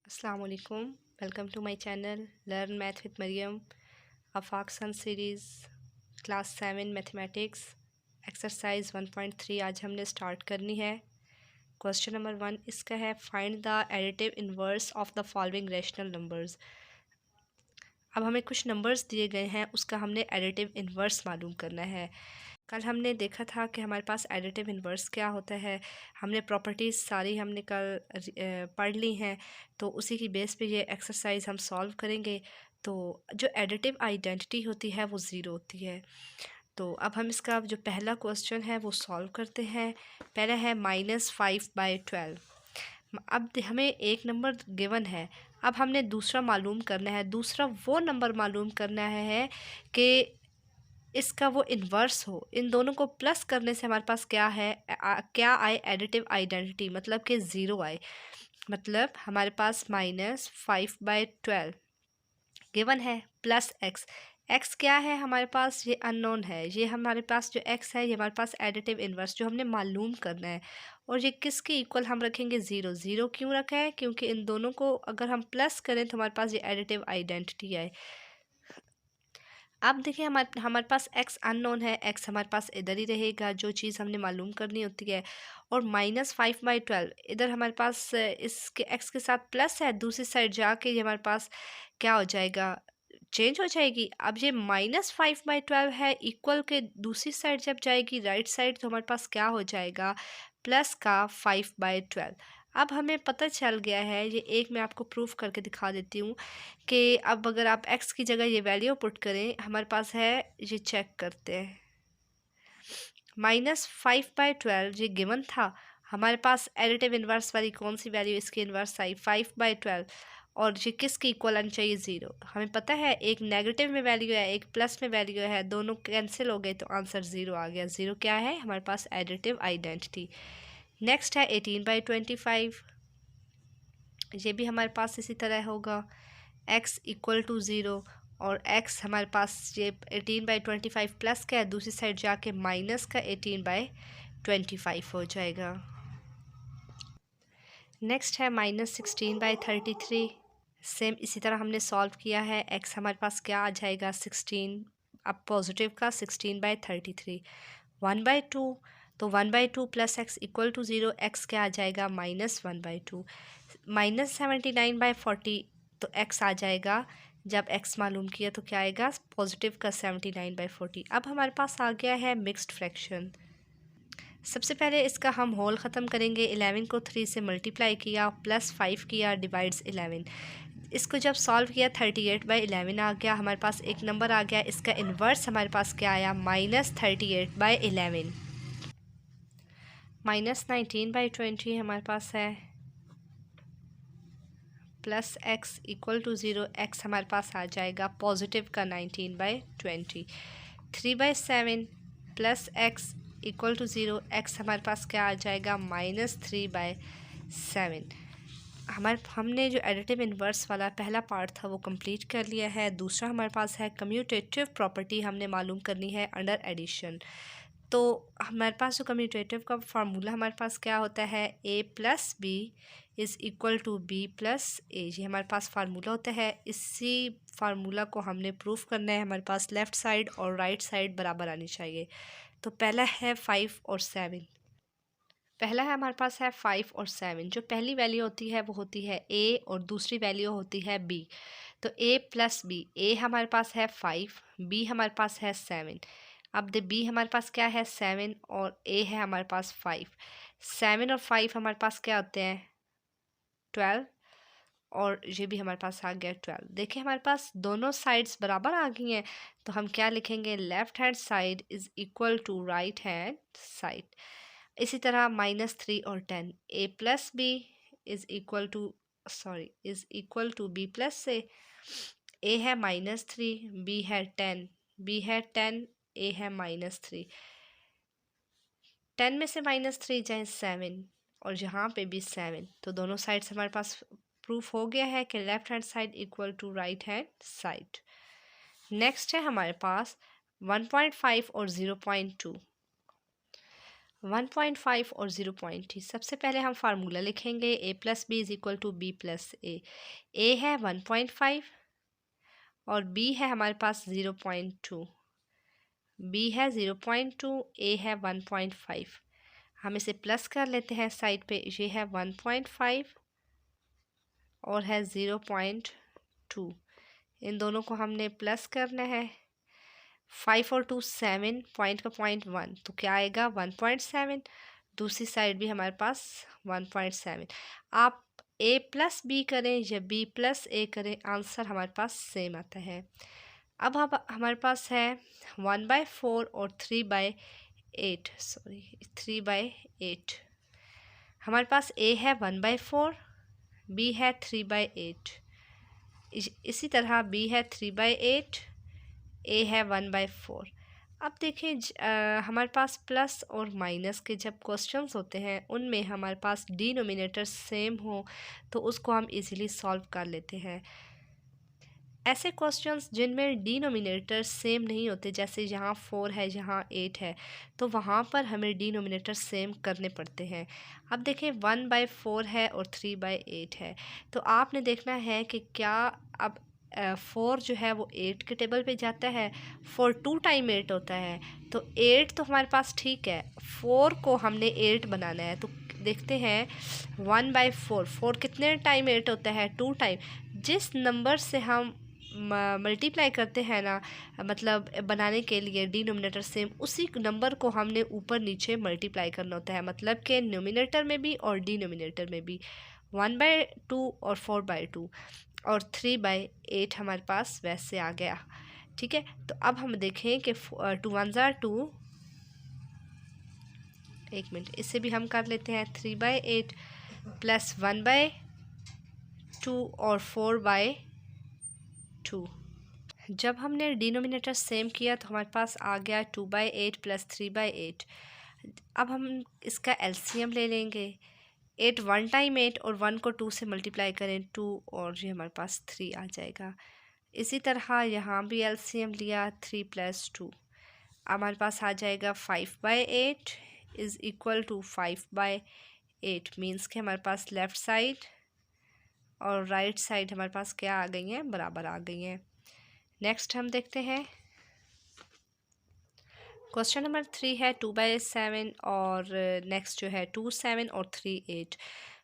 अस्सलाम वालेकुम। Welcome to my channel learn math with Mariam. Afaq sun series class 7 mathematics exercise 1.3 आज हमने स्टार्ट करनी है। क्वेश्चन नंबर 1 इसका है, find the additive inverse of the following rational numbers. अब हमें कुछ नंबर्स दिए गए हैं, उसका हमने एडिटिव इनवर्स मालूम करना है। कल हमने देखा था कि हमारे पास एडिटिव इनवर्स क्या होता है। हमने प्रॉपर्टीज़ सारी हमने कल पढ़ ली हैं, तो उसी की बेस पे ये एक्सरसाइज हम सॉल्व करेंगे। तो जो एडिटिव आइडेंटिटी होती है वो ज़ीरो होती है। तो अब हम इसका जो पहला क्वेश्चन है वो सॉल्व करते हैं। पहला है -5/12। अब हमें एक नंबर गिवन है, अब हमने दूसरा मालूम करना है। दूसरा वो नंबर मालूम करना है कि इसका वो इन्वर्स हो। इन दोनों को प्लस करने से हमारे पास क्या है, क्या आए एडिटिव आइडेंटिटी, मतलब कि ज़ीरो आए। मतलब हमारे पास -5/12 गिवन है प्लस एक्स। एक्स क्या है हमारे पास, ये अननोन है। ये हमारे पास जो एक्स है ये हमारे पास एडिटिव इन्वर्स जो हमने मालूम करना है। और ये किसके इक्वल हम रखेंगे, ज़ीरो। ज़ीरो क्यों रखा है, क्योंकि इन दोनों को अगर हम प्लस करें तो हमारे पास ये एडिटिव आइडेंटिटी आए। अब देखिए हमारे पास एक्स अननोन है, एक्स हमारे पास इधर ही रहेगा जो चीज़ हमने मालूम करनी होती है। और -5/12 इधर हमारे पास इसके एक्स के साथ प्लस है, दूसरी साइड जाके ये हमारे पास क्या हो जाएगा, चेंज हो जाएगी। अब ये -5/12 है, इक्वल के दूसरी साइड जब जाएगी राइट साइड तो हमारे पास क्या हो जाएगा, प्लस का 5/12। अब हमें पता चल गया है, ये एक मैं आपको प्रूफ करके दिखा देती हूँ कि अब अगर आप x की जगह ये वैल्यू पुट करें, हमारे पास है, ये चेक करते हैं। -5/12 ये गिवन था, हमारे पास एडिटिव इन्वर्स वाली कौन सी वैल्यू इसकी इन्वर्स आई, 5/12। और ये किसकी इक्वल आनी चाहिए, ज़ीरो। हमें पता है एक नेगेटिव में वैल्यू है, एक प्लस में वैल्यू है, दोनों कैंसिल हो गए तो आंसर ज़ीरो आ गया। ज़ीरो क्या है हमारे पास, एडिटिव आइडेंटिटी। नेक्स्ट है 18/25। ये भी हमारे पास इसी तरह होगा, x इक्वल टू ज़ीरो। और x हमारे पास ये 18/25 प्लस का है, दूसरी साइड जाके माइनस का 18/25 हो जाएगा। नेक्स्ट है -16/33। सेम इसी तरह हमने सॉल्व किया है। x हमारे पास क्या आ जाएगा, 16। अब पॉजिटिव का 16/33। 1/2, तो 1/2 plus x equal to zero. X क्या आ जाएगा, -1/2। -79/40, तो x आ जाएगा, जब x मालूम किया तो क्या आएगा, पॉजिटिव का 79/40। अब हमारे पास आ गया है मिक्स्ड फ्रैक्शन। सबसे पहले इसका हम होल ख़त्म करेंगे। 11 को 3 से मल्टीप्लाई किया, प्लस 5 किया, डिवाइड्स 11। इसको जब सॉल्व किया 38/11 आ गया। हमारे पास एक नंबर आ गया, इसका इन्वर्स हमारे पास क्या आया, -38/11। -19/20 हमारे पास है, plus x equal to zero. X हमारे पास आ जाएगा पॉजिटिव का 19/20। 3/7 plus x equal to zero. X हमारे पास क्या आ जाएगा, -3/7। हमने जो एडिटिव इन्वर्स वाला पहला पार्ट था वो कंप्लीट कर लिया है। दूसरा हमारे पास है कम्यूटेटिव प्रॉपर्टी, हमने मालूम करनी है अंडर एडिशन। तो हमारे पास जो कम्यूटेटिव का फार्मूला हमारे पास क्या होता है, a plus B is equal to B plus A. ये हमारे पास फार्मूला होता है। इसी फार्मूला को हमने प्रूफ करना है। हमारे पास लेफ़्ट साइड और राइट साइड बराबर आनी चाहिए। तो पहला है 5 और 7। पहला है हमारे पास है 5 और 7। जो पहली वैल्यू होती है वो होती है a और दूसरी वैल्यू होती है b। तो a प्लस बी, a हमारे पास है 5, b हमारे पास है 7। अब द b हमारे पास क्या है, 7, और a है हमारे पास 5। 7 और 5 हमारे पास क्या होते हैं, 12। और ये भी हमारे पास आ गया 12। देखिए हमारे पास दोनों साइड्स बराबर आ गई हैं, तो हम क्या लिखेंगे, left hand side is equal to right hand side. इसी तरह -3 और 10, a plus B is equal to is equal to B plus c. a है -3, b है 10, b है 10, a है -3। 10 में से -3 जाए 7, और यहाँ पे भी 7। तो दोनों साइड्स हमारे पास प्रूफ हो गया है कि left hand side equal to right hand side. Next है हमारे पास 1.5 और 0.2। 1.5 और 0.3। सबसे पहले हम फार्मूला लिखेंगे a plus B is equal to B plus A है 1.5 और b है हमारे पास 0.2, b है 0.2, a है 1.5। हम इसे प्लस कर लेते हैं साइड पे, ये है 1.5 और है 0.2, इन दोनों को हमने प्लस करना है। 5 और 2 7, पॉइंट का पॉइंट 1, तो क्या आएगा 1.7। दूसरी साइड भी हमारे पास 1.7। आप a प्लस बी करें या b प्लस ए करें, आंसर हमारे पास सेम आता है। अब हमारे पास है 1/4 और 3/8, सॉरी 3/8। हमारे पास a है 1/4, b है 3/8, इसी तरह b है 3/8, a है 1/4। अब देखें हमारे पास प्लस और माइनस के जब क्वेश्चंस होते हैं उनमें हमारे पास डिनोमिनेटर सेम हो तो उसको हम इजीली सॉल्व कर लेते हैं। ऐसे क्वेश्चंस जिनमें डिनोमिनेटर सेम नहीं होते, जैसे यहाँ 4 है यहाँ 8 है, तो वहाँ पर हमें डिनोमिनेटर सेम करने पड़ते हैं। अब देखें 1/4 है और 3/8 है, तो आपने देखना है कि क्या अब 4 जो है वो 8 के टेबल पे जाता है। 4 2 टाइम 8 होता है, तो 8 तो हमारे पास ठीक है, 4 को हमने 8 बनाना है। तो देखते हैं 1/4, 4 कितने टाइम 8 होता है, 2 टाइम। जिस नंबर से हम मल्टीप्लाई करते हैं ना, मतलब बनाने के लिए डिनोमिनेटर सेम, उसी नंबर को हमने ऊपर नीचे मल्टीप्लाई करना होता है, मतलब कि न्यूमिनेटर में भी और डिनोमिनेटर में भी। 1/2 और 4/2 और 3/8 हमारे पास वैसे आ गया। ठीक है, तो अब हम देखें कि 2 1 2, एक मिनट इसे भी हम कर लेते हैं। 3/8 प्लस 1/2 और 4/2। जब हमने डिनोमिनेटर सेम किया तो हमारे पास आ गया 2/8 प्लस 3/8। अब हम इसका एलसीएम ले लेंगे। 8 1 टाइम 8 और 1 को 2 से मल्टीप्लाई करें 2, और ये हमारे पास 3 आ जाएगा। इसी तरह यहाँ भी एलसीएम लिया 3 + 2, हमारे पास आ जाएगा 5/8 इज़ इक्वल टू 5/8। मीन्स कि हमारे पास लेफ़्ट साइड और राइट साइड हमारे पास क्या आ गई हैं, बराबर आ गई हैं। नेक्स्ट हम देखते हैं क्वेश्चन नंबर 3 है 2/7 और नेक्स्ट जो है 2 7 और 3 8।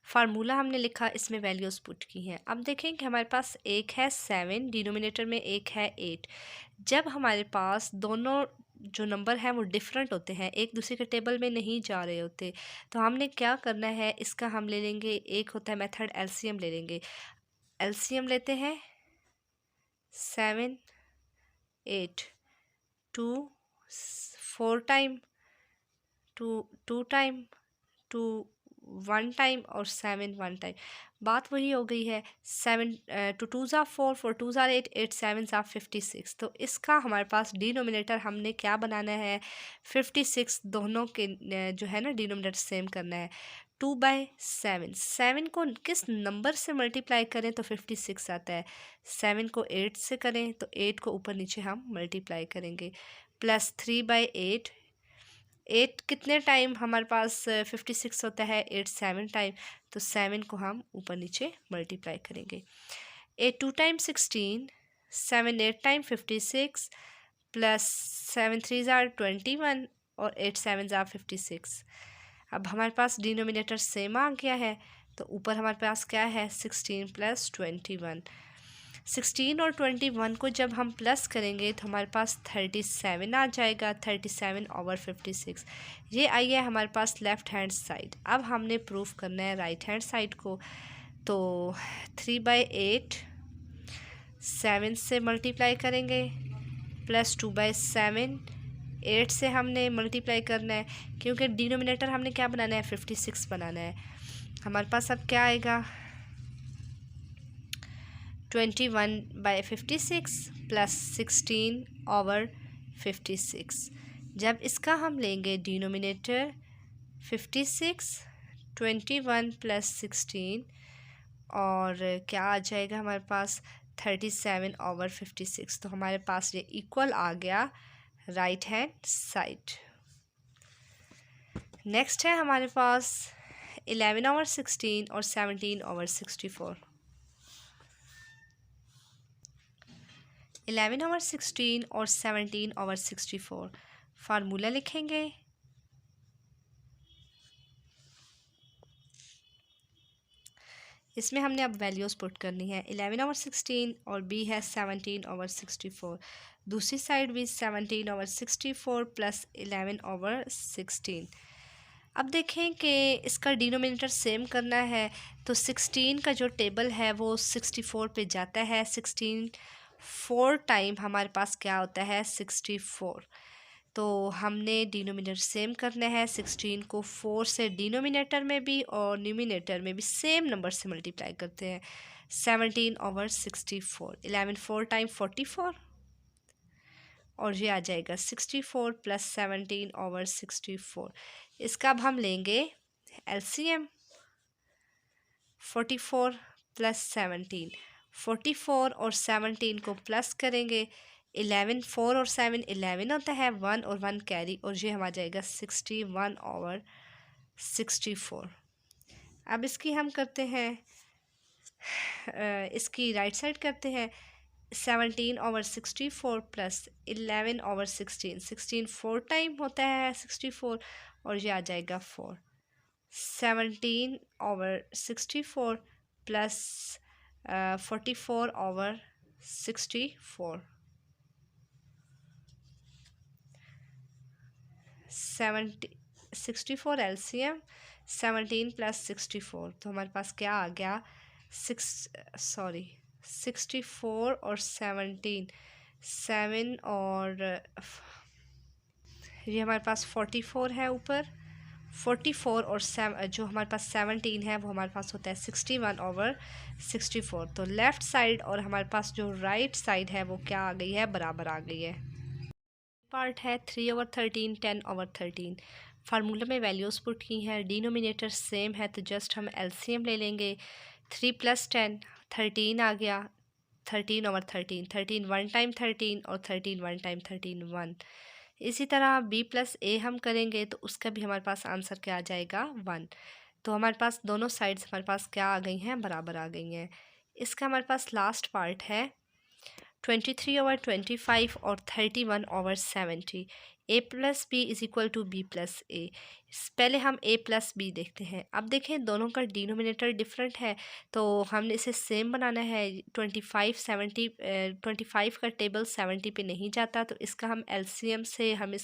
फार्मूला हमने लिखा, इसमें वैल्यूज़ पुट की हैं। अब देखें कि हमारे पास एक है 7 डिनोमिनेटर में, एक है 8। जब हमारे पास दोनों जो नंबर हैं वो डिफरेंट होते हैं, एक दूसरे के टेबल में नहीं जा रहे होते, तो हमने क्या करना है, इसका हम ले लेंगे, एक होता है मेथड एलसीएम ले लेंगे। एलसीएम लेते हैं 7 8, 2 4 टाइम, 2 टाइम, 2 1 टाइम और 7 1 टाइम। बात वही हो गई है। 7 2 2 ज़ा 4, 4 2 ज़ा 8, 8 7 ज़ा 56। तो इसका हमारे पास डिनोमिनेटर हमने क्या बनाना है, 56। दोनों के जो है ना डिनोमिनेटर सेम करना है। 2/7, 7 को किस नंबर से मल्टीप्लाई करें तो 56 आता है। 7 को 8 से करें तो 8 को ऊपर नीचे हम मल्टीप्लाई करेंगे। प्लस 3/8, 8 कितने टाइम हमारे पास 56 होता है, 8 7 टाइम, तो 7 को हम ऊपर नीचे मल्टीप्लाई करेंगे। 8 2 टाइम 16, 7 8 टाइम 56, प्लस 7 3 ज़ार 21 और 8 7 ज़ार 56। अब हमारे पास डिनोमिनेटर सेम आ गया है, तो ऊपर हमारे पास क्या है 16 + 21। 16 और 21 को जब हम प्लस करेंगे तो हमारे पास 37 आ जाएगा। 37/56 ये आई है हमारे पास लेफ़्ट हैंड साइड। अब हमने प्रूफ करना है राइट हैंड साइड को, तो 3/8 7 से मल्टीप्लाई करेंगे, प्लस 2/7 8 से हमने मल्टीप्लाई करना है, क्योंकि डिनोमिनेटर हमने क्या बनाना है 56 बनाना है। हमारे पास अब क्या आएगा 21/56 प्लस 16/56। जब इसका हम लेंगे डिनोमिनेटर 56, 21 + 16 और क्या आ जाएगा हमारे पास 37/56। तो हमारे पास ये इक्वल आ गया राइट हैंड साइड। नेक्स्ट है हमारे पास 11/16 और 17/64। 11/16 और 17/64 फार्मूला लिखेंगे। इसमें हमने अब वैल्यूज़ पुट करनी है। 11/16 और बी है 17/64। दूसरी साइड भी 17/64 प्लस 11/16। अब देखें कि इसका डिनोमिनेटर सेम करना है, तो 16 का जो टेबल है वो 64 पे जाता है। 16 4 टाइम हमारे पास क्या होता है 64। तो हमने डिनोमिनेटर सेम करना है। 16 को 4 से डिनोमिनेटर में भी और न्यूमिनेटर में भी सेम नंबर से मल्टीप्लाई करते हैं। 17/64 11 4 टाइम 44 और ये आ जाएगा 64 प्लस 17/64। इसका अब हम लेंगे एलसीएम। 44 प्लस 17, 44 और 17 को प्लस करेंगे। 11 4 और 7 11 होता है, 1 और 1 कैरी और ये हम आ जाएगा 61/64। अब इसकी हम करते हैं इसकी राइट साइड करते हैं। 17/64 प्लस 11/16, 16 4 टाइम होता है 64 और ये आ जाएगा 4। 17/64 प्लस 44/64। 64 एलसीएम 17 प्लस 64, तो हमारे पास क्या आ गया 64 और 17 7 और ये हमारे पास 44 है ऊपर। 44 और जो हमारे पास 17 है वो हमारे पास होता है 61/64। तो लेफ़्ट साइड और हमारे पास जो राइट साइड है वो क्या आ गई है, बराबर आ गई है। पार्ट है 3/13 10/13। फार्मूला में वैल्यूज़ पुट की हैं, डिनोमिनेटर सेम है तो जस्ट हम एलसीएम ले लेंगे। 3 + 10 13 आ गया। 13/13, 13 1 टाइम 13 और 13 1 टाइम 13 1। इसी तरह b + a हम करेंगे तो उसका भी हमारे पास आंसर क्या आ जाएगा 1। तो हमारे पास दोनों साइड्स हमारे पास क्या आ गई हैं, बराबर आ गई हैं। इसका हमारे पास लास्ट पार्ट है 23/25 और 31/70। a + b = b + a। पहले हम a + b देखते हैं। अब देखें दोनों का डिनोमिनेटर डिफरेंट है तो हमने इसे सेम बनाना है। 25 का टेबल 70 पे नहीं जाता, तो इसका हम एलसीएम से हम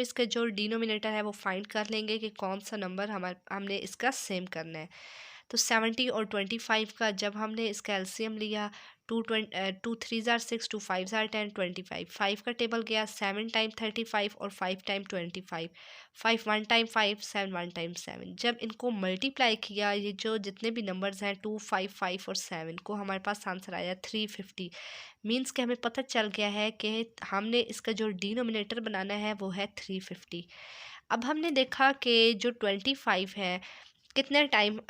इसका जो डिनोमिनेटर है वो फाइंड कर लेंगे कि कौन सा नंबर हमने इसका सेम करना है। तो 70 और 25 का जब हमने इसका एलसीएम लिया, 2 3 ज़ार 6, 2 5 ज़ार 10, 25। 5 का टेबल गया 7 टाइम 35 और 5 टाइम 25। 5 1 time 5, 7 1 time 7। जब इनको मल्टीप्लाई किया, ये जो जितने भी नंबर्स हैं 2 5 5 और 7 को, हमारे पास आंसर आया 350। मीन्स कि हमें पता चल गया है कि हमने इसका जो डिनोमिनेटर बनाना है वो है 350। अब हमने देखा कि जो 25 है कितने टाइम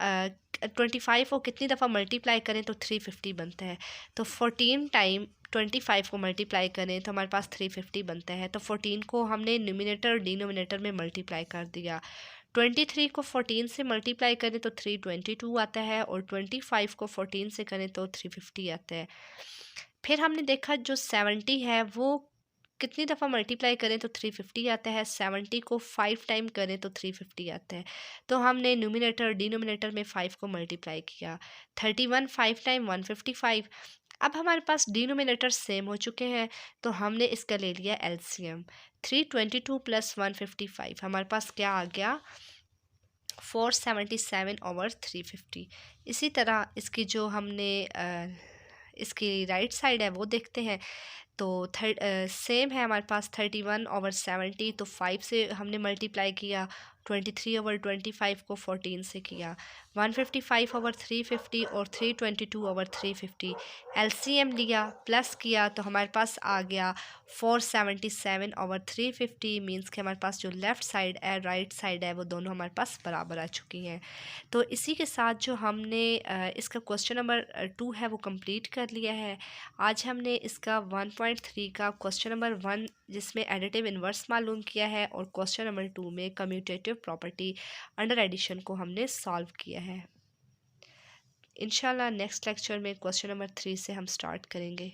25 को कितनी दफ़ा मल्टीप्लाई करें तो 350 बनता है। तो 14 टाइम 25 को मल्टीप्लाई करें तो हमारे पास 350 बनता है। तो 14 को हमने न्यूमिनेटर और डिनोमिनेटर में मल्टीप्लाई कर दिया। 23 को 14 से मल्टीप्लाई करें तो 322 आता है और 25 को 14 से करें तो 350 आता है। फिर हमने देखा जो 70 है वो कितनी दफ़ा मल्टीप्लाई करें तो 350 आता है। 70 को 5 टाइम करें तो 350 आता है। तो हमने न्यूमिनेटर डिनोमिनेटर में 5 को मल्टीप्लाई किया। 31 5 टाइम 155। अब हमारे पास डिनोमिनेटर सेम हो चुके हैं तो हमने इसका ले लिया एलसीएम। 322 + 155 हमारे पास क्या आ गया 477/350। इसी तरह इसकी जो हमने इसकी राइट साइड है वो देखते हैं। तो सेम है हमारे पास 31/70। तो 5 से हमने मल्टीप्लाई किया। 23/25 को 14 से किया। 155/350 और 322/350 एलसीएम लिया प्लस किया तो हमारे पास आ गया 477/350। मीन्स कि हमारे पास जो लेफ़्ट साइड है राइट साइड है वो दोनों हमारे पास बराबर आ चुकी हैं। तो इसी के साथ जो हमने इसका क्वेश्चन नंबर 2 है वो कंप्लीट कर लिया है। आज हमने इसका 1. 1.3 का क्वेश्चन नंबर 1 जिसमें एडिटिव इन्वर्स मालूम किया है और क्वेश्चन नंबर 2 में कम्यूटेटिव प्रॉपर्टी अंडर एडिशन को हमने सॉल्व किया है। इंशाल्लाह नेक्स्ट लेक्चर में क्वेश्चन नंबर 3 से हम स्टार्ट करेंगे।